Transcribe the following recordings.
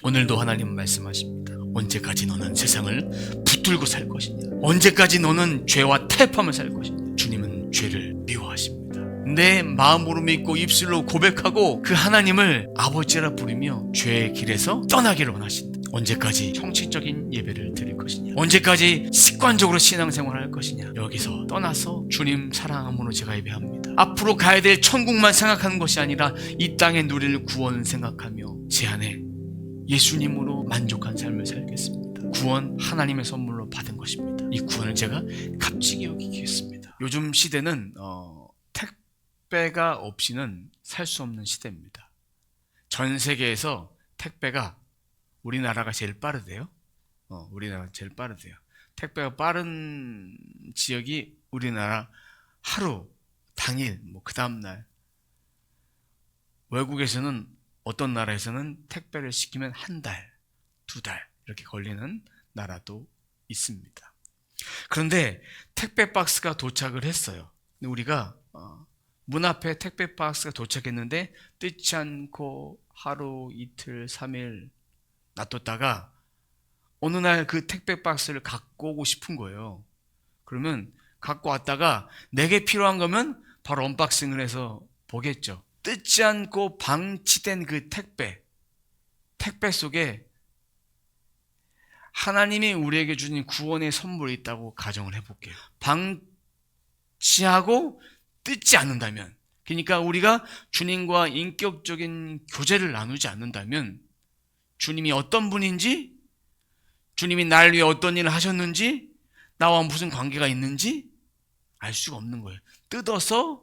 오늘도 하나님은 말씀하십니다. 언제까지 너는 세상을 붙들고 살 것이냐? 언제까지 너는 죄와 타협하며 살 것이냐? 주님은 죄를 미워하십니다. 내 마음으로 믿고 입술로 고백하고 그 하나님을 아버지라 부르며 죄의 길에서 떠나기를 원하신다. 언제까지 형식적인 예배를 드릴 것이냐? 언제까지 습관적으로 신앙생활을 할 것이냐? 여기서 떠나서 주님 사랑함으로 제가 예배합니다. 앞으로 가야 될 천국만 생각하는 것이 아니라 이 땅에 누릴 구원을 생각하며 제 안에 예수님으로 만족한 삶을 살겠습니다. 구원 하나님의 선물로 받은 것입니다. 이 구원을 제가 값지게 여기겠습니다. 요즘 시대는 택배가 없이는 살 수 없는 시대입니다. 전 세계에서 택배가 우리나라가 제일 빠르대요. 우리나라가 제일 빠르대요. 택배가 빠른 지역이 우리나라 하루, 당일, 그 다음날. 외국에서는 어떤 나라에서는 택배를 시키면 한 달, 두 달 이렇게 걸리는 나라도 있습니다. 그런데 택배 박스가 도착을 했어요. 우리가 문 앞에 택배 박스가 도착했는데 뜯지 않고 하루, 이틀, 3일 놔뒀다가 어느 날 그 택배 박스를 갖고 오고 싶은 거예요. 그러면 갖고 왔다가 내게 필요한 거면 바로 언박싱을 해서 보겠죠. 뜯지 않고 방치된 그 택배 속에 하나님이 우리에게 주신 구원의 선물이 있다고 가정을 해볼게요. 방치하고 뜯지 않는다면, 그러니까 우리가 주님과 인격적인 교제를 나누지 않는다면 주님이 어떤 분인지, 주님이 날 위해 어떤 일을 하셨는지, 나와 무슨 관계가 있는지 알 수가 없는 거예요. 뜯어서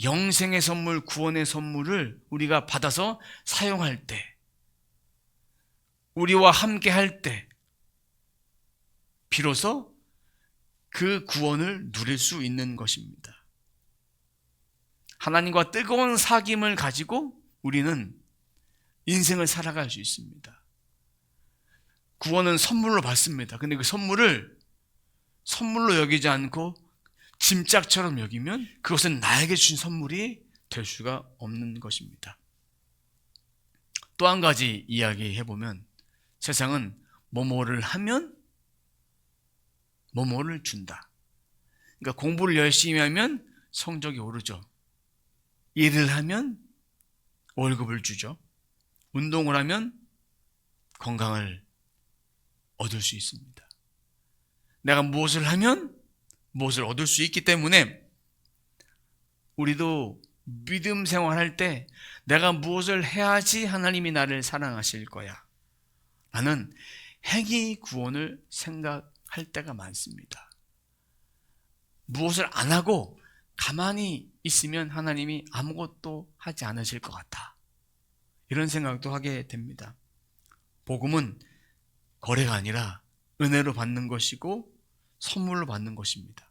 영생의 선물, 구원의 선물을 우리가 받아서 사용할 때, 우리와 함께 할 때, 비로소 그 구원을 누릴 수 있는 것입니다. 하나님과 뜨거운 사귐을 가지고 우리는 인생을 살아갈 수 있습니다. 구원은 선물로 받습니다. 근데 그 선물을 선물로 여기지 않고 짐짝처럼 여기면 그것은 나에게 주신 선물이 될 수가 없는 것입니다. 또 한 가지 이야기해보면 세상은 뭐뭐를 하면 뭐뭐를 준다. 그러니까 공부를 열심히 하면 성적이 오르죠. 일을 하면 월급을 주죠. 운동을 하면 건강을 얻을 수 있습니다. 내가 무엇을 하면 무엇을 얻을 수 있기 때문에 우리도 믿음 생활할 때 내가 무엇을 해야지 하나님이 나를 사랑하실 거야 라는 행위 구원을 생각할 때가 많습니다. 무엇을 안 하고 가만히 있으면 하나님이 아무것도 하지 않으실 것 같다, 이런 생각도 하게 됩니다. 복음은 거래가 아니라 은혜로 받는 것이고 선물로 받는 것입니다.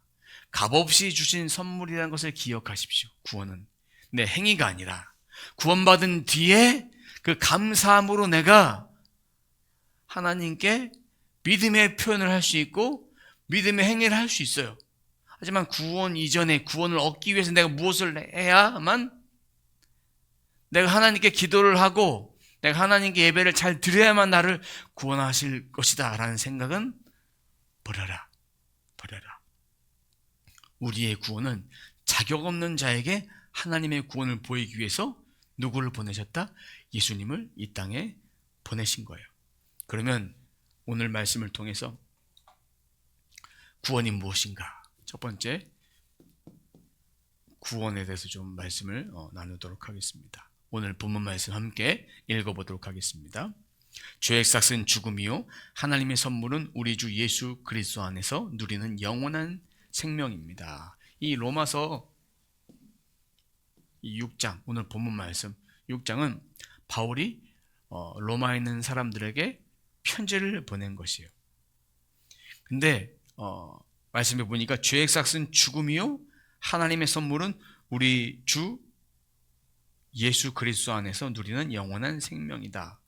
값없이 주신 선물이라는 것을 기억하십시오. 구원은 내 행위가 아니라 구원받은 뒤에 그 감사함으로 내가 하나님께 믿음의 표현을 할 수 있고 믿음의 행위를 할 수 있어요. 하지만 구원 이전에 구원을 얻기 위해서 내가 무엇을 해야만, 내가 하나님께 기도를 하고 내가 하나님께 예배를 잘 드려야만 나를 구원하실 것이다 라는 생각은 버려라. 우리의 구원은 자격 없는 자에게 하나님의 구원을 보이기 위해서 누구를 보내셨다? 예수님을 이 땅에 보내신 거예요. 그러면 오늘 말씀을 통해서 구원이 무엇인가? 첫 번째, 구원에 대해서 좀 말씀을 나누도록 하겠습니다. 오늘 본문 말씀 함께 읽어보도록 하겠습니다. 죄의 삭은 죽음이요 하나님의 선물은 우리 주 예수 그리스도 안에서 누리는 영원한 생명입니다. 이 로마서 6장, 오늘 본문 말씀 6장은 바울이 로마에 있는 사람들에게 편지를 보낸 것이에요. 근데 말씀해 보니까 죄의 삭은 죽음이요 하나님의 선물은 우리 주 예수 그리스도 안에서 누리는 영원한 생명이다.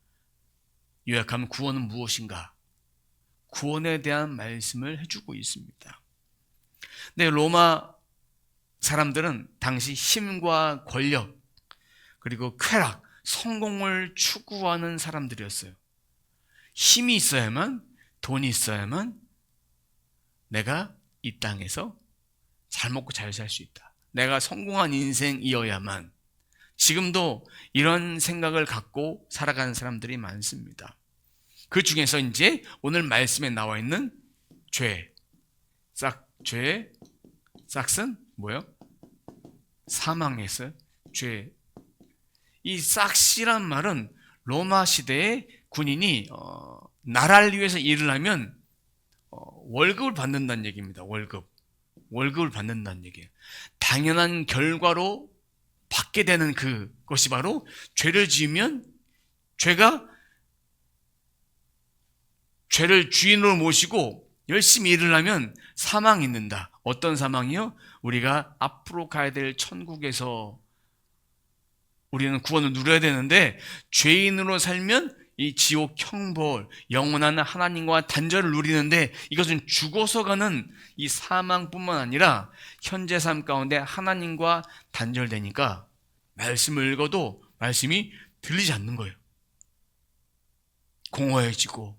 요약하면 구원은 무엇인가? 구원에 대한 말씀을 해주고 있습니다. 네, 로마 사람들은 당시 힘과 권력 그리고 쾌락, 성공을 추구하는 사람들이었어요. 힘이 있어야만, 돈이 있어야만 내가 이 땅에서 잘 먹고 잘 살 수 있다. 내가 성공한 인생이어야만. 지금도 이런 생각을 갖고 살아가는 사람들이 많습니다. 그 중에서 이제 오늘 말씀에 나와 있는 죄의 싹은 뭐예요? 사망에서 죄. 이 싹이란 말은 로마 시대의 군인이 나라를 위해서 일을 하면 월급을 받는다는 얘기입니다. 월급을 받는다는 얘기예요. 당연한 결과로 받게 되는 그것이 바로 죄를 지으면 죄를 주인으로 모시고 열심히 일을 하면 사망이 있는다. 어떤 사망이요? 우리가 앞으로 가야 될 천국에서 우리는 구원을 누려야 되는데 죄인으로 살면 이 지옥 형벌, 영원한 하나님과 단절을 누리는데 이것은 죽어서 가는 이 사망뿐만 아니라 현재 삶 가운데 하나님과 단절되니까 말씀을 읽어도 말씀이 들리지 않는 거예요. 공허해지고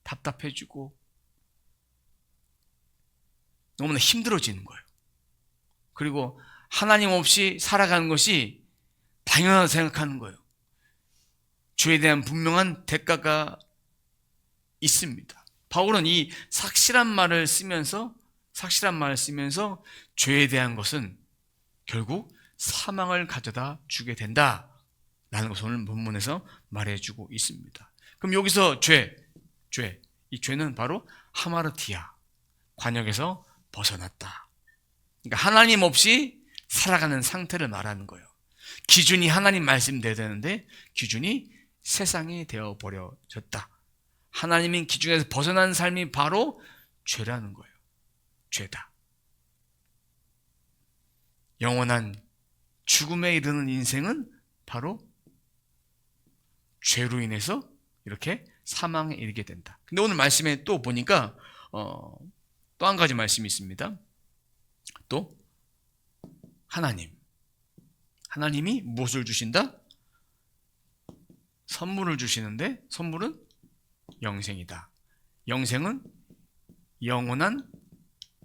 답답해지고 너무나 힘들어지는 거예요. 그리고 하나님 없이 살아가는 것이 당연하다고 생각하는 거예요. 죄에 대한 분명한 대가가 있습니다. 바울은 이 삭실한 말을 쓰면서 죄에 대한 것은 결국 사망을 가져다 주게 된다라는 것을 오늘 본문에서 말해주고 있습니다. 그럼 여기서 이 죄는 바로 하마르티아, 관역에서 벗어났다. 그러니까 하나님 없이 살아가는 상태를 말하는 거예요. 기준이 하나님 말씀대로 되는데 기준이 세상이 되어버려졌다. 하나님인 기준에서 벗어난 삶이 바로 죄라는 거예요. 죄다. 영원한 죽음에 이르는 인생은 바로 죄로 인해서 이렇게 사망에 이르게 된다. 근데 오늘 말씀에 또 보니까 또 한 가지 말씀이 있습니다. 또 하나님이 무엇을 주신다? 선물을 주시는데 선물은 영생이다. 영생은 영원한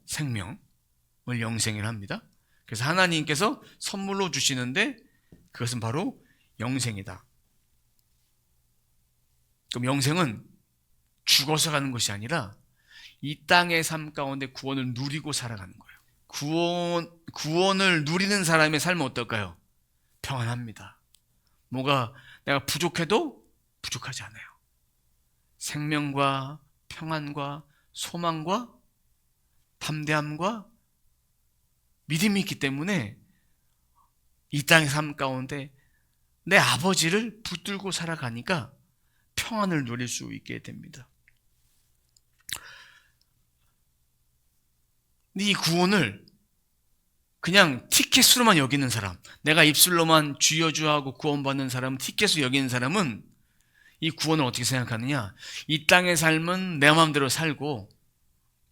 생명을 영생이라 합니다. 그래서 하나님께서 선물로 주시는데 그것은 바로 영생이다. 그럼 영생은 죽어서 가는 것이 아니라 이 땅의 삶 가운데 구원을 누리고 살아가는 거예요. 구원을 누리는 사람의 삶은 어떨까요? 평안합니다. 뭐가 내가 부족해도 부족하지 않아요. 생명과 평안과 소망과 담대함과 믿음이 있기 때문에 이 땅의 삶 가운데 내 아버지를 붙들고 살아가니까 평안을 누릴 수 있게 됩니다. 이 구원을 그냥 티켓으로만 여기는 사람, 내가 입술로만 주여주하고 구원받는 사람, 티켓으로 여기는 사람은 이 구원을 어떻게 생각하느냐? 이 땅의 삶은 내 마음대로 살고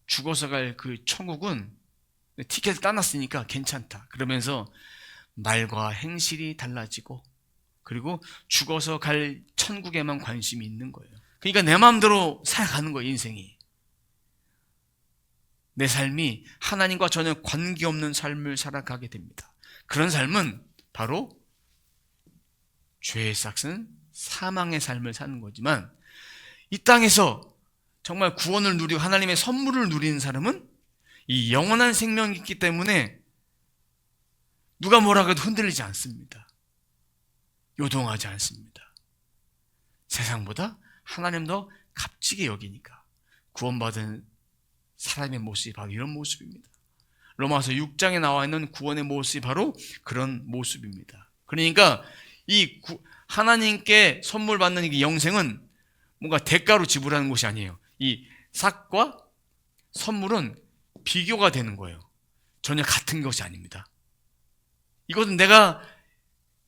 죽어서 갈 그 천국은 티켓을 따놨으니까 괜찮다. 그러면서 말과 행실이 달라지고 그리고 죽어서 갈 천국에만 관심이 있는 거예요. 그러니까 내 마음대로 살아가는 거예요, 인생이. 내 삶이 하나님과 전혀 관계없는 삶을 살아가게 됩니다. 그런 삶은 바로 죄의 싹은 사망의 삶을 사는 거지만 이 땅에서 정말 구원을 누리고 하나님의 선물을 누리는 사람은 이 영원한 생명이 있기 때문에 누가 뭐라고 해도 흔들리지 않습니다. 요동하지 않습니다. 세상보다 하나님 더 값지게 여기니까 구원받은 사람의 모습이 바로 이런 모습입니다. 로마서 6장에 나와 있는 구원의 모습이 바로 그런 모습입니다. 그러니까 이 하나님께 선물 받는 이 영생은 뭔가 대가로 지불하는 것이 아니에요. 이 삭과 선물은 비교가 되는 거예요. 전혀 같은 것이 아닙니다. 이것은 내가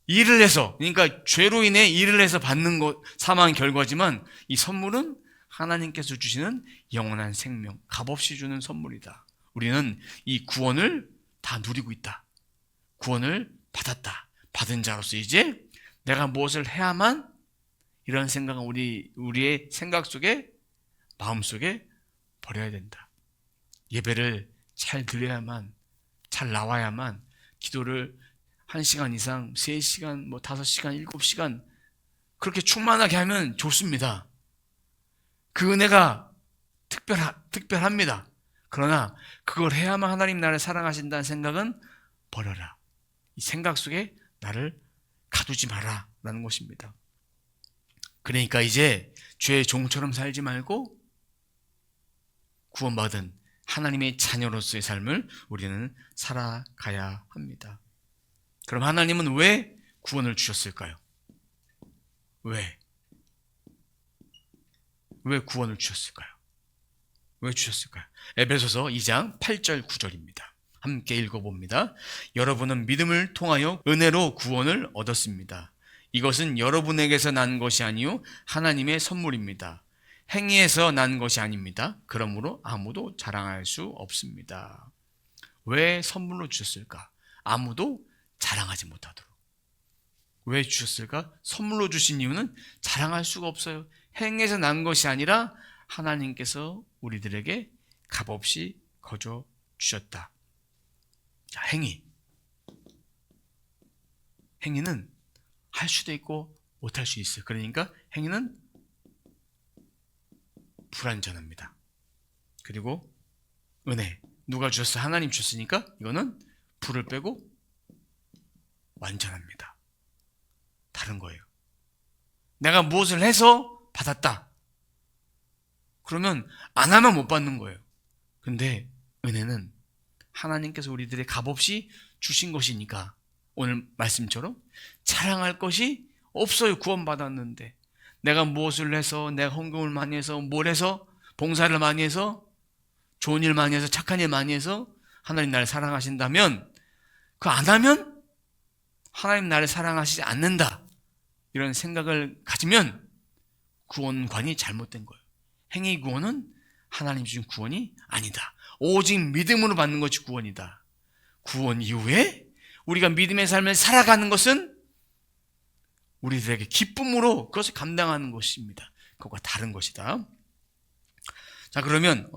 일을 해서, 그러니까 죄로 인해 일을 해서 받는 것, 사망의 결과지만 이 선물은 하나님께서 주시는 영원한 생명, 값없이 주는 선물이다. 우리는 이 구원을 다 누리고 있다. 구원을 받았다. 받은 자로서 이제 내가 무엇을 해야만, 이런 생각은 우리의 생각 속에, 마음 속에 버려야 된다. 예배를 잘 드려야만, 잘 나와야만, 기도를 1시간 이상, 3시간, 5시간, 7시간 그렇게 충만하게 하면 좋습니다. 그 은혜가 특별합니다. 그러나 그걸 해야만 하나님 나를 사랑하신다는 생각은 버려라. 이 생각 속에 나를 가두지 마라 라는 것입니다. 그러니까 이제 죄의 종처럼 살지 말고 구원받은 하나님의 자녀로서의 삶을 우리는 살아가야 합니다. 그럼 하나님은 왜 구원을 주셨을까요? 왜 구원을 주셨을까요? 왜 주셨을까요? 에베소서 2장 8절 9절입니다. 함께 읽어봅니다. 여러분은 믿음을 통하여 은혜로 구원을 얻었습니다. 이것은 여러분에게서 난 것이 아니요 하나님의 선물입니다. 행위에서 난 것이 아닙니다. 그러므로 아무도 자랑할 수 없습니다. 왜 선물로 주셨을까? 아무도 자랑하지 못하도록. 왜 주셨을까? 선물로 주신 이유는 자랑할 수가 없어요. 행위에서 난 것이 아니라 하나님께서 우리들에게 값없이 거저 주셨다. 자, 행위는 할 수도 있고 못할 수 있어요. 그러니까 행위는 불완전합니다. 그리고 은혜, 누가 주셨어? 하나님 주셨으니까 이거는 불을 빼고 완전합니다. 다른 거예요. 내가 무엇을 해서 받았다. 그러면 안 하면 못 받는 거예요. 근데 은혜는 하나님께서 우리들의 값없이 주신 것이니까 오늘 말씀처럼 자랑할 것이 없어요. 구원받았는데 내가 무엇을 해서, 내가 헌금을 많이 해서, 뭘 해서, 봉사를 많이 해서, 좋은 일 많이 해서, 착한 일 많이 해서 하나님 나를 사랑하신다면, 그거 안 하면 하나님 나를 사랑하시지 않는다, 이런 생각을 가지면 구원관이 잘못된 거예요. 행위 구원은 하나님 주신 구원이 아니다. 오직 믿음으로 받는 것이 구원이다. 구원 이후에 우리가 믿음의 삶을 살아가는 것은 우리들에게 기쁨으로 그것을 감당하는 것입니다. 그것과 다른 것이다. 자, 그러면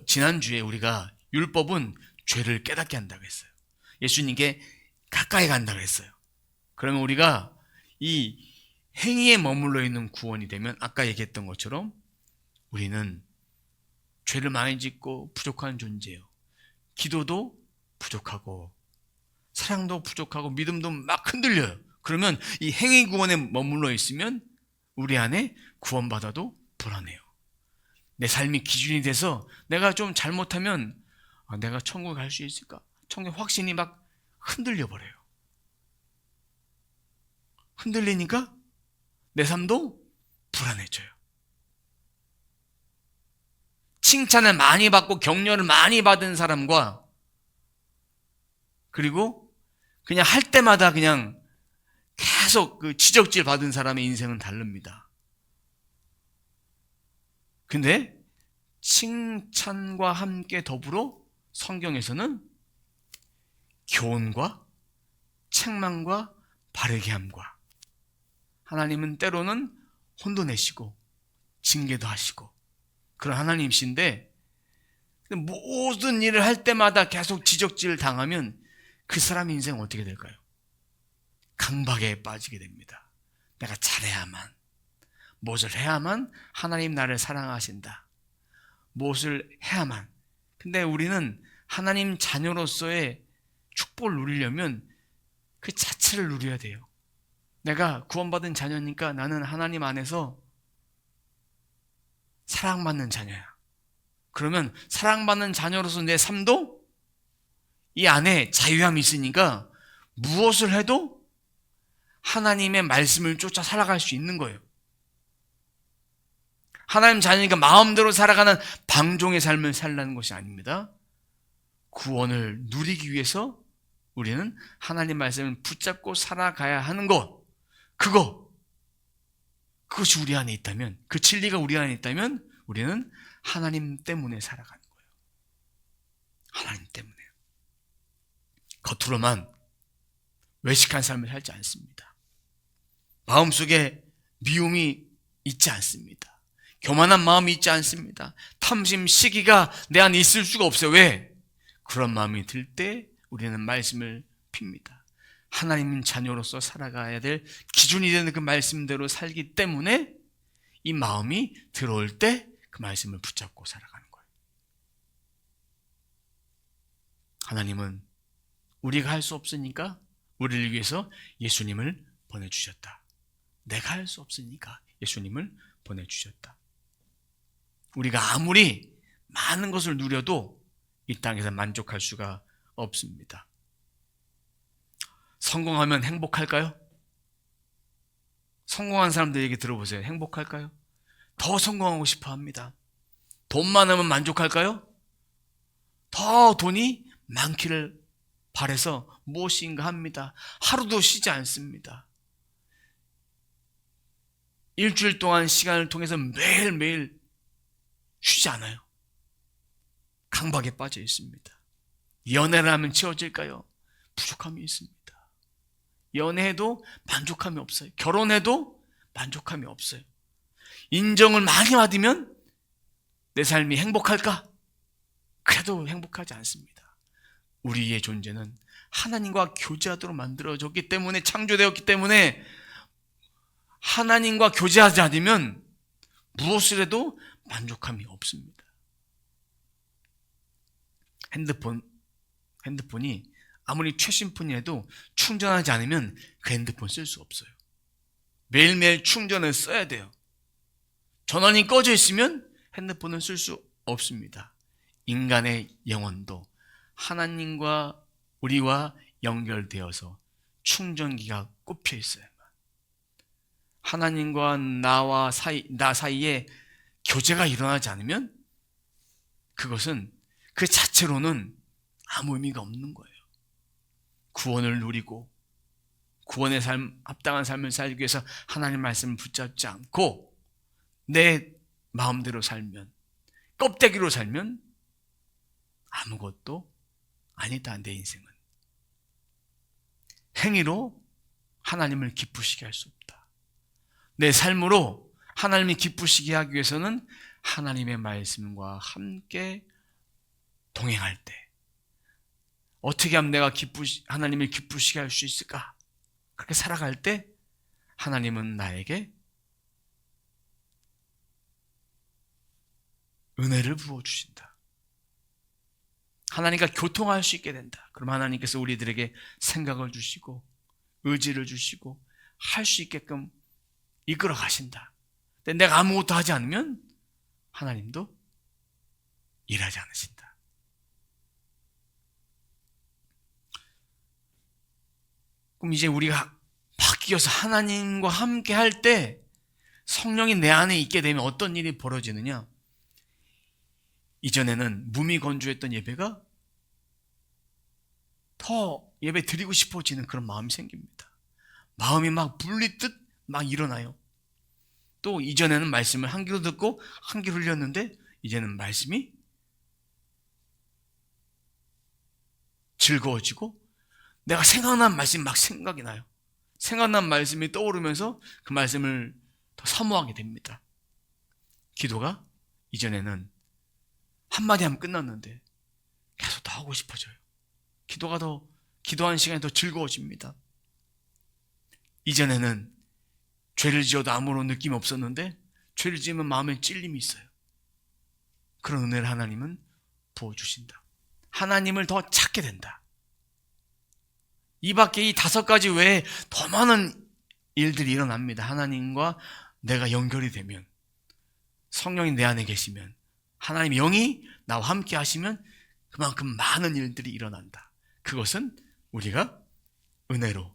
지난주에 우리가 율법은 죄를 깨닫게 한다고 했어요. 예수님께 가까이 간다고 했어요. 그러면 우리가 이 행위에 머물러 있는 구원이 되면 아까 얘기했던 것처럼 우리는 죄를 많이 짓고 부족한 존재예요. 기도도 부족하고 사랑도 부족하고 믿음도 막 흔들려요. 그러면 이 행위 구원에 머물러 있으면 우리 안에 구원받아도 불안해요. 내 삶이 기준이 돼서 내가 좀 잘못하면 내가 천국에 갈 수 있을까? 천국의 확신이 막 흔들려 버려요. 흔들리니까 내 삶도 불안해져요. 칭찬을 많이 받고 격려를 많이 받은 사람과 그리고 그냥 할 때마다 그냥 계속 그 지적질 받은 사람의 인생은 다릅니다. 근데 칭찬과 함께 더불어 성경에서는 교훈과 책망과 바르게 함과 하나님은 때로는 혼도 내시고 징계도 하시고 그런 하나님이신데 모든 일을 할 때마다 계속 지적질을 당하면 그 사람의 인생은 어떻게 될까요? 강박에 빠지게 됩니다. 내가 잘해야만, 무엇을 해야만 하나님 나를 사랑하신다. 무엇을 해야만. 근데 우리는 하나님 자녀로서의 축복을 누리려면 그 자체를 누려야 돼요. 내가 구원받은 자녀니까 나는 하나님 안에서 사랑받는 자녀야. 그러면 사랑받는 자녀로서 내 삶도 이 안에 자유함이 있으니까 무엇을 해도 하나님의 말씀을 쫓아 살아갈 수 있는 거예요. 하나님 자녀니까 마음대로 살아가는 방종의 삶을 살라는 것이 아닙니다. 구원을 누리기 위해서 우리는 하나님 말씀을 붙잡고 살아가야 하는 것, 그것이 우리 안에 있다면, 그 진리가 우리 안에 있다면 우리는 하나님 때문에 살아가는 거예요. 하나님 때문에. 겉으로만 외식한 삶을 살지 않습니다. 마음속에 미움이 있지 않습니다. 교만한 마음이 있지 않습니다. 탐심, 시기가 내 안에 있을 수가 없어요. 왜? 그런 마음이 들 때 우리는 말씀을 핍니다. 하나님 자녀로서 살아가야 될 기준이 되는 그 말씀대로 살기 때문에 이 마음이 들어올 때 그 말씀을 붙잡고 살아가는 거예요. 하나님은 우리가 할 수 없으니까 우리를 위해서 예수님을 보내주셨다. 내가 할 수 없으니까 예수님을 보내주셨다. 우리가 아무리 많은 것을 누려도 이 땅에서 만족할 수가 없습니다. 성공하면 행복할까요? 성공한 사람들 얘기 들어보세요. 행복할까요? 더 성공하고 싶어 합니다. 돈 많으면 만족할까요? 더 돈이 많기를 바라서 무엇인가 합니다. 하루도 쉬지 않습니다. 일주일 동안 시간을 통해서 매일매일 쉬지 않아요. 강박에 빠져 있습니다. 연애를 하면 채워질까요? 부족함이 있습니다. 연애해도 만족함이 없어요. 결혼해도 만족함이 없어요. 인정을 많이 받으면 내 삶이 행복할까? 그래도 행복하지 않습니다. 우리의 존재는 하나님과 교제하도록 만들어졌기 때문에, 창조되었기 때문에 하나님과 교제하지 않으면 무엇을 해도 만족함이 없습니다. 핸드폰이 아무리 최신폰이라도 충전하지 않으면 그 핸드폰 쓸 수 없어요. 매일매일 충전을 써야 돼요. 전원이 꺼져 있으면 핸드폰은 쓸 수 없습니다. 인간의 영혼도 하나님과 우리와 연결되어서 충전기가 꼽혀 있어야만, 하나님과 나 사이에 교제가 일어나지 않으면 그것은 그 자체로는 아무 의미가 없는 거예요. 구원을 누리고 구원의 삶, 합당한 삶을 살기 위해서 하나님 말씀을 붙잡지 않고 내 마음대로 살면, 껍데기로 살면 아무것도 아니다. 내 인생은 행위로 하나님을 기쁘시게 할 수 없다. 내 삶으로 하나님을 기쁘시게 하기 위해서는 하나님의 말씀과 함께 동행할 때, 어떻게 하면 내가 하나님을 기쁘시게 할 수 있을까? 그렇게 살아갈 때 하나님은 나에게 은혜를 부어주신다. 하나님과 교통할 수 있게 된다. 그럼 하나님께서 우리들에게 생각을 주시고 의지를 주시고 할 수 있게끔 이끌어 가신다. 근데 내가 아무것도 하지 않으면 하나님도 일하지 않으신다. 그럼 이제 우리가 바뀌어서 하나님과 함께 할 때 성령이 내 안에 있게 되면 어떤 일이 벌어지느냐? 이전에는 무미건조했던 예배가 더 예배 드리고 싶어지는 그런 마음이 생깁니다. 마음이 막 불리듯 막 일어나요. 또 이전에는 말씀을 한 귀로 듣고 한 귀로 흘렸는데 이제는 말씀이 즐거워지고 내가 생각난 말씀이 막 생각이 나요. 생각난 말씀이 떠오르면서 그 말씀을 더 사모하게 됩니다. 기도가 이전에는 한마디 하면 끝났는데 계속 더 하고 싶어져요. 기도하는 시간이 더 즐거워집니다. 이전에는 죄를 지어도 아무런 느낌이 없었는데 죄를 지으면 마음에 찔림이 있어요. 그런 은혜를 하나님은 부어주신다. 하나님을 더 찾게 된다. 이 밖에 이 5가지 외에 더 많은 일들이 일어납니다. 하나님과 내가 연결이 되면, 성령이 내 안에 계시면, 하나님의 영이 나와 함께 하시면 그만큼 많은 일들이 일어난다. 그것은 우리가 은혜로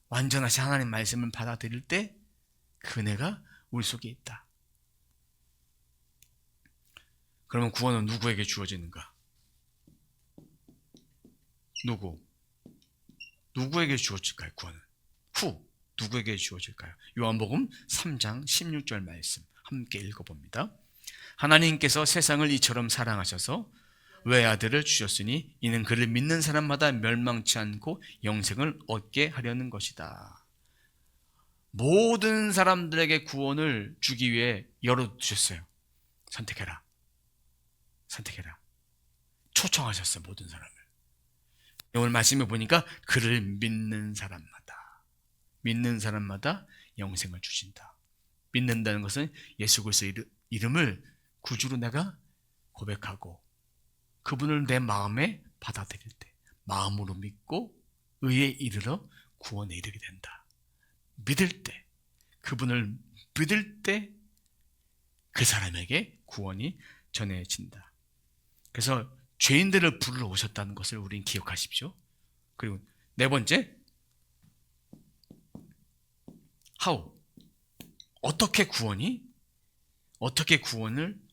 완전하신 하나님 말씀을 받아들일 때 그 은혜가 우리 속에 있다. 그러면 구원은 누구에게 주어지는가? 누구에게 주어질까요? 구원은 누구에게 주어질까요? 요한복음 3장 16절 말씀 함께 읽어봅니다. 하나님께서 세상을 이처럼 사랑하셔서 외아들을 주셨으니 이는 그를 믿는 사람마다 멸망치 않고 영생을 얻게 하려는 것이다. 모든 사람들에게 구원을 주기 위해 열어두셨어요. 선택해라. 선택해라. 초청하셨어요. 모든 사람을. 오늘 말씀에 보니까 그를 믿는 사람마다 영생을 주신다. 믿는다는 것은 예수 그리스도의 이름을 구주로 내가 고백하고 그분을 내 마음에 받아들일 때, 마음으로 믿고 의에 이르러 구원에 이르게 된다. 믿을 때, 그분을 믿을 때 그 사람에게 구원이 전해진다. 그래서 죄인들을 부르러 오셨다는 것을 우리는 기억하십시오. 그리고 네 번째, how? 어떻게 구원을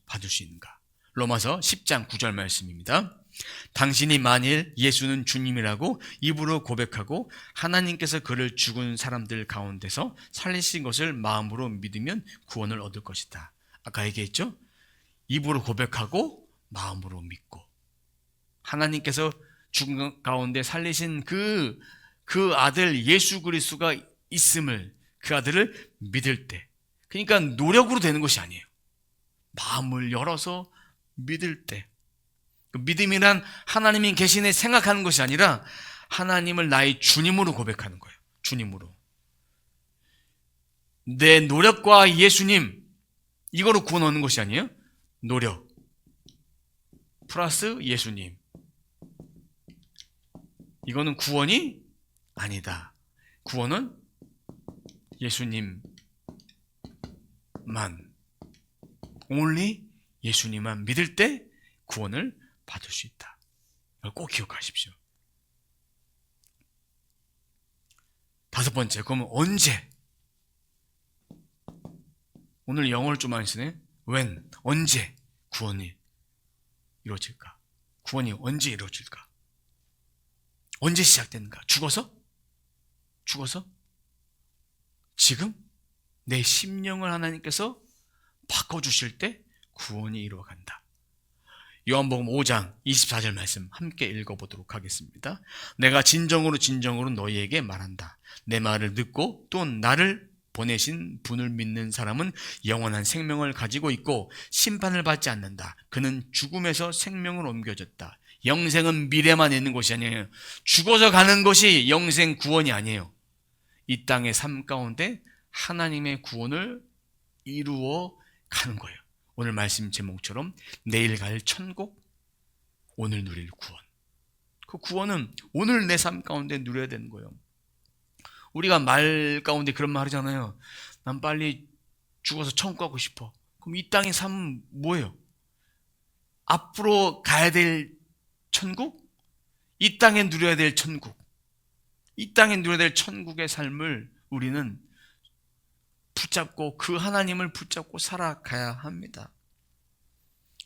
받을 수 있는가? 로마서 10장 9절 말씀입니다. 당신이 만일 예수는 주님이라고 입으로 고백하고 하나님께서 그를 죽은 사람들 가운데서 살리신 것을 마음으로 믿으면 구원을 얻을 것이다. 아까 얘기했죠? 입으로 고백하고 마음으로 믿고 하나님께서 죽은 가운데 살리신 그 아들 예수 그리스도가 있음을, 그 아들을 믿을 때, 그러니까 노력으로 되는 것이 아니에요. 마음을 열어서 믿을 때, 믿음이란 하나님이 계시네 생각하는 것이 아니라 하나님을 나의 주님으로 고백하는 거예요. 주님으로. 내 노력과 예수님, 이거로 구원 얻는 것이 아니에요. 노력 플러스 예수님, 이거는 구원이 아니다. 구원은 예수님만, only 예수님만 믿을 때 구원을 받을 수 있다. 꼭 기억하십시오. 다섯 번째, 그러면 언제? 오늘 영어를 좀 많이 쓰네. when, 언제 구원이 이루어질까? 구원이 언제 이루어질까? 언제 시작되는가? 죽어서? 지금? 내 심령을 하나님께서 바꿔주실 때 구원이 이루어간다. 요한복음 5장 24절 말씀 함께 읽어보도록 하겠습니다. 내가 진정으로 너희에게 말한다. 내 말을 듣고 또 나를 보내신 분을 믿는 사람은 영원한 생명을 가지고 있고 심판을 받지 않는다. 그는 죽음에서 생명으로 옮겨졌다. 영생은 미래만 있는 것이 아니에요. 죽어서 가는 것이 영생 구원이 아니에요. 이 땅의 삶 가운데 하나님의 구원을 이루어 가는 거예요. 오늘 말씀 제목처럼 내일 갈 천국, 오늘 누릴 구원. 그 구원은 오늘 내 삶 가운데 누려야 되는 거예요. 우리가 말 가운데 그런 말 하잖아요. 난 빨리 죽어서 천국 가고 싶어. 그럼 이 땅의 삶은 뭐예요? 앞으로 가야 될 천국? 이 땅에 누려야 될 천국. 이 땅에 누려야 될 천국의 삶을 우리는 붙잡고 그 하나님을 붙잡고 살아가야 합니다.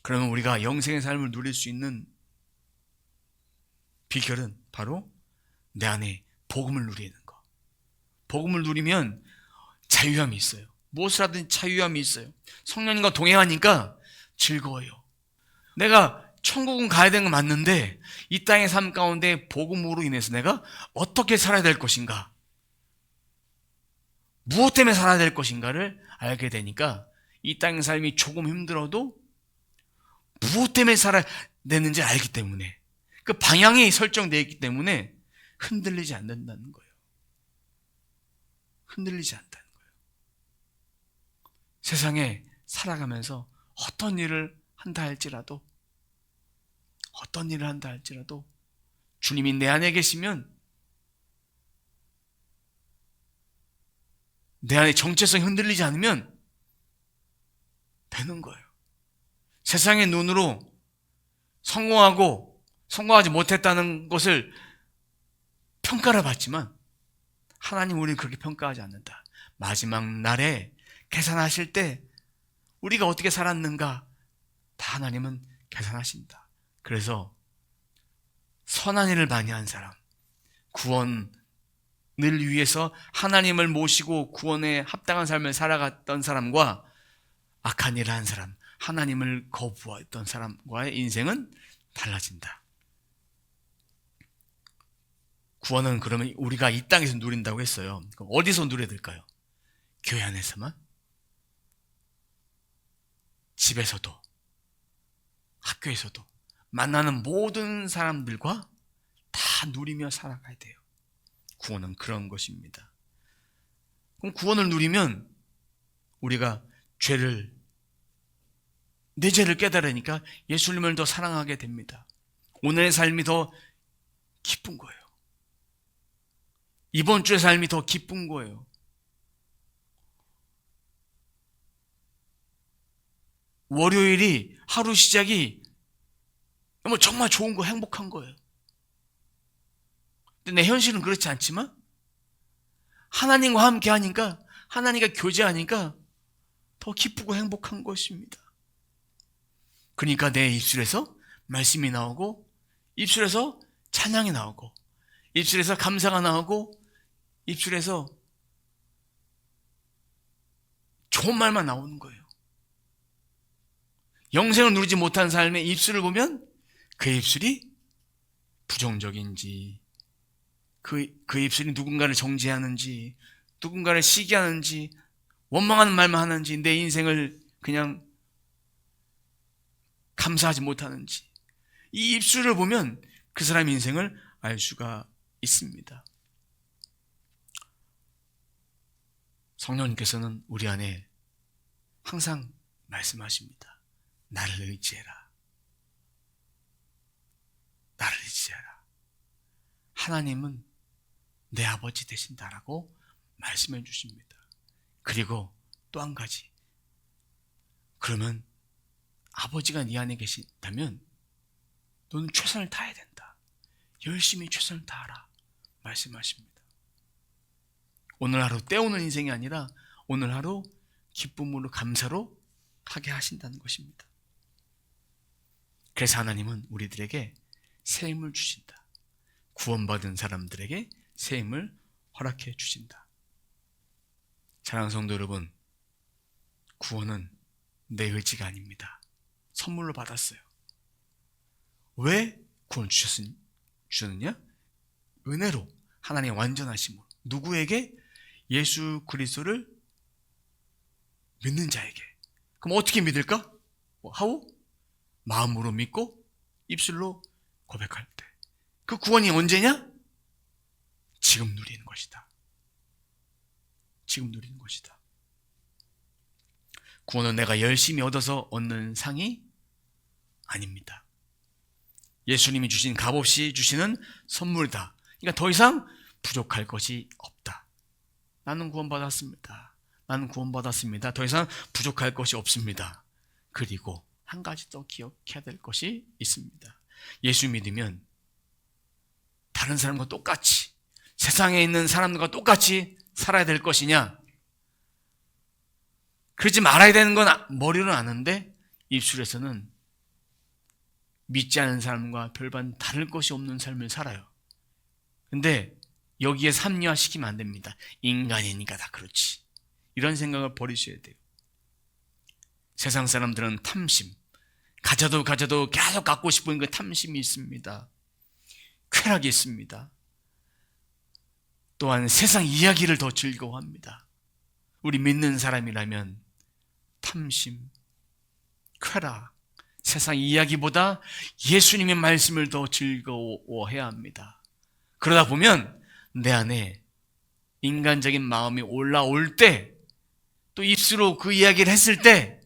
그러면 우리가 영생의 삶을 누릴 수 있는 비결은 바로 내 안에 복음을 누리는 것. 복음을 누리면 자유함이 있어요. 무엇을 하든 자유함이 있어요. 성령님과 동행하니까 즐거워요. 내가 천국은 가야 되는 건 맞는데 이 땅의 삶 가운데 복음으로 인해서 내가 어떻게 살아야 될 것인가, 무엇 때문에 살아야 될 것인가를 알게 되니까 이 땅의 삶이 조금 힘들어도 무엇 때문에 살아야 되는지 알기 때문에, 그 방향이 설정되어 있기 때문에 흔들리지 않는다는 거예요. 흔들리지 않는다는 거예요. 세상에 살아가면서 어떤 일을 한다 할지라도 주님이 내 안에 계시면 내 안에 정체성이 흔들리지 않으면 되는 거예요. 세상의 눈으로 성공하지 못했다는 것을 평가를 받지만 하나님 우리는 그렇게 평가하지 않는다. 마지막 날에 계산하실 때 우리가 어떻게 살았는가 다 하나님은 계산하신다. 그래서 선한 일을 많이 한 사람, 구원을 위해서 하나님을 모시고 구원에 합당한 삶을 살아갔던 사람과 악한 일을 한 사람, 하나님을 거부했던 사람과의 인생은 달라진다. 구원은 그러면 우리가 이 땅에서 누린다고 했어요. 그럼 어디서 누려야 될까요? 교회 안에서만? 집에서도, 학교에서도, 만나는 모든 사람들과 다 누리며 살아가야 돼요. 구원은 그런 것입니다. 그럼 구원을 누리면 우리가 내 죄를 깨달으니까 예수님을 더 사랑하게 됩니다. 오늘의 삶이 더 기쁜 거예요. 이번 주의 삶이 더 기쁜 거예요. 월요일이 하루 시작이 정말 좋은 거, 행복한 거예요. 근데 내 현실은 그렇지 않지만 하나님과 함께 하니까, 하나님과 교제하니까 더 기쁘고 행복한 것입니다. 그러니까 내 입술에서 말씀이 나오고, 입술에서 찬양이 나오고, 입술에서 감사가 나오고, 입술에서 좋은 말만 나오는 거예요. 영생을 누리지 못한 삶의 입술을 보면 그 입술이 부정적인지, 그 입술이 누군가를 정죄하는지, 누군가를 시기하는지, 원망하는 말만 하는지, 내 인생을 그냥 감사하지 못하는지, 이 입술을 보면 그 사람의 인생을 알 수가 있습니다. 성령님께서는 우리 안에 항상 말씀하십니다. 나를 의지해라. 나를 의지해라. 하나님은 내 아버지 되신다라고 말씀해 주십니다. 그리고 또 한 가지. 그러면 아버지가 네 안에 계신다면 너는 최선을 다해야 된다. 열심히 최선을 다하라. 말씀하십니다. 오늘 하루 때우는 인생이 아니라 오늘 하루 기쁨으로 감사로 하게 하신다는 것입니다. 그래서 하나님은 우리들에게 새 힘을 주신다. 구원받은 사람들에게 새 힘을 허락해 주신다. 사랑하는 성도 여러분, 구원은 내 의지가 아닙니다. 선물로 받았어요. 왜 구원 주셨느냐? 은혜로, 하나님의 완전하심으로. 누구에게? 예수 그리스도를 믿는 자에게. 그럼 어떻게 믿을까? 하우? 마음으로 믿고 입술로 고백할 때. 그 구원이 언제냐? 지금 누리는 것이다. 지금 누리는 것이다. 구원은 내가 열심히 얻어서 얻는 상이 아닙니다. 예수님이 주신 값없이 주시는 선물이다. 그러니까 더 이상 부족할 것이 없다. 나는 구원받았습니다. 나는 구원받았습니다. 더 이상 부족할 것이 없습니다. 그리고 한 가지 더 기억해야 될 것이 있습니다. 예수 믿으면 다른 사람과 똑같이, 세상에 있는 사람들과 똑같이 살아야 될 것이냐? 그러지 말아야 되는 건 머리로는 아는데 입술에서는 믿지 않은 사람과 별반 다를 것이 없는 삶을 살아요. 근데 여기에 합리화시키면 안 됩니다. 인간이니까 다 그렇지. 이런 생각을 버리셔야 돼요. 세상 사람들은 탐심, 가져도 계속 갖고 싶은 그 탐심이 있습니다. 쾌락이 있습니다. 또한 세상 이야기를 더 즐거워합니다. 우리 믿는 사람이라면 탐심, 쾌락, 세상 이야기보다 예수님의 말씀을 더 즐거워해야 합니다. 그러다 보면 내 안에 인간적인 마음이 올라올 때, 또 입술로 그 이야기를 했을 때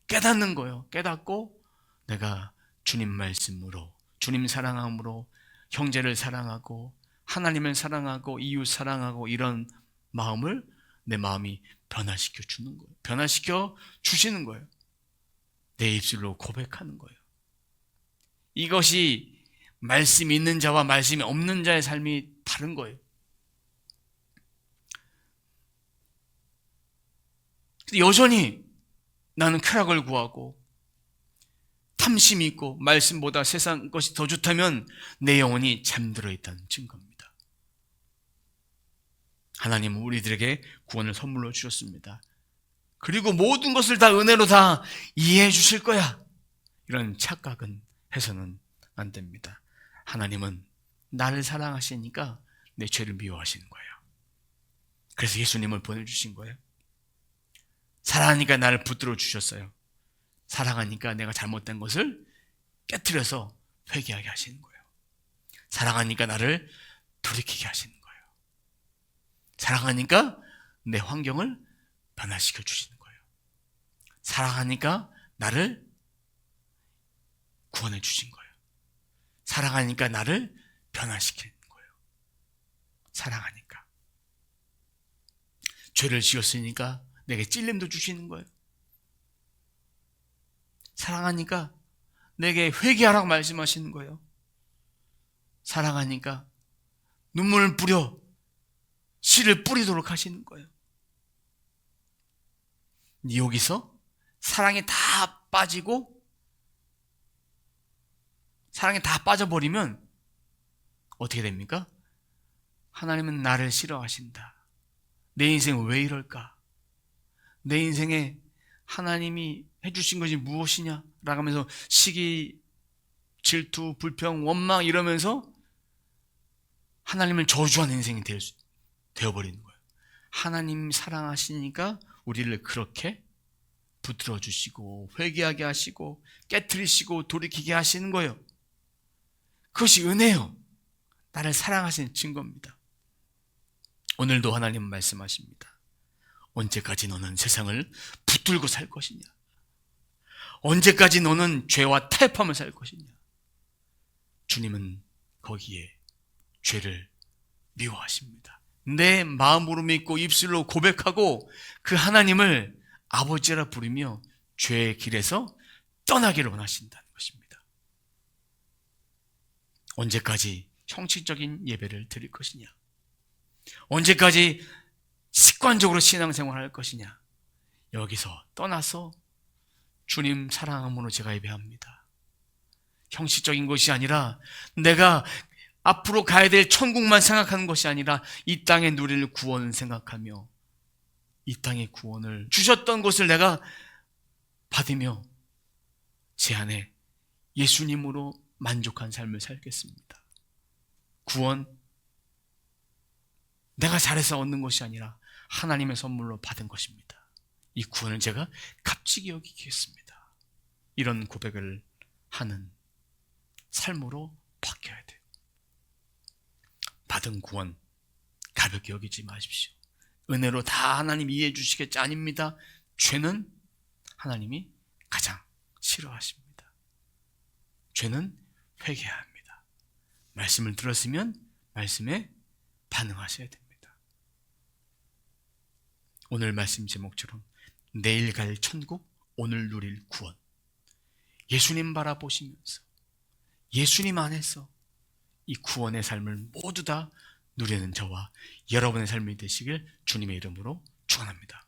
깨닫는 거예요. 깨닫고 내가 주님 말씀으로, 주님 사랑함으로 형제를 사랑하고 하나님을 사랑하고 이웃 사랑하고 이런 마음을, 내 마음이 변화시켜 주는 거예요. 변화시켜 주시는 거예요. 내 입술로 고백하는 거예요. 이것이 말씀이 있는 자와 말씀이 없는 자의 삶이 다른 거예요. 여전히 나는 쾌락을 구하고 탐심이 있고 말씀보다 세상 것이 더 좋다면 내 영혼이 잠들어 있다는 증거입니다. 하나님은 우리들에게 구원을 선물로 주셨습니다. 그리고 모든 것을 다 은혜로 다 이해해 주실 거야. 이런 착각은 해서는 안 됩니다. 하나님은 나를 사랑하시니까 내 죄를 미워하시는 거예요. 그래서 예수님을 보내주신 거예요. 사랑하니까 나를 붙들어 주셨어요. 사랑하니까 내가 잘못된 것을 깨트려서 회개하게 하시는 거예요. 사랑하니까 나를 돌이키게 하시는 거예요. 사랑하니까 내 환경을 변화시켜 주시는 거예요. 사랑하니까 나를 구원해 주신 거예요. 사랑하니까 나를 변화시키는 거예요. 사랑하니까. 죄를 지었으니까 내게 찔림도 주시는 거예요. 사랑하니까 내게 회개하라고 말씀하시는 거예요. 사랑하니까 눈물을 뿌려 씨를 뿌리도록 하시는 거예요. 여기서 사랑이 다 빠지고 사랑이 다 빠져버리면 어떻게 됩니까? 하나님은 나를 싫어하신다. 내 인생은 왜 이럴까? 내 인생에 하나님이 해주신 것이 무엇이냐? 라고 하면서 시기, 질투, 불평, 원망 이러면서 하나님을 저주하는 인생이 되어버리는 거예요. 하나님 사랑하시니까 우리를 그렇게 붙들어 주시고 회개하게 하시고 깨트리시고 돌이키게 하시는 거예요. 그것이 은혜요. 나를 사랑하시는 증거입니다. 오늘도 하나님은 말씀하십니다. 언제까지 너는 세상을 붙들고 살 것이냐? 언제까지 너는 죄와 타협하며 살 것이냐? 주님은 거기에 죄를 미워하십니다. 내 마음으로 믿고 입술로 고백하고 그 하나님을 아버지라 부르며 죄의 길에서 떠나기를 원하신다는 것입니다. 언제까지 형식적인 예배를 드릴 것이냐? 언제까지 습관적으로 신앙생활을 할 것이냐? 여기서 떠나서 주님 사랑함으로 제가 예배합니다. 형식적인 것이 아니라 내가 앞으로 가야 될 천국만 생각하는 것이 아니라 이 땅에 누릴 구원을 생각하며 이 땅의 구원을 주셨던 것을 내가 받으며 제 안에 예수님으로 만족한 삶을 살겠습니다. 구원 내가 잘해서 얻는 것이 아니라 하나님의 선물로 받은 것입니다. 이 구원을 제가 값지게 여기겠습니다. 이런 고백을 하는 삶으로 바뀌어야 돼요. 받은 구원 가볍게 여기지 마십시오. 은혜로 다 하나님 이해해 주시겠지? 아닙니다. 죄는 하나님이 가장 싫어하십니다. 죄는 회개해야 합니다. 말씀을 들었으면 말씀에 반응하셔야 됩니다. 오늘 말씀 제목처럼 내일 갈 천국, 오늘 누릴 구원. 예수님 바라보시면서 예수님 안에서 이 구원의 삶을 모두 다 누리는 저와 여러분의 삶이 되시길 주님의 이름으로 축원합니다.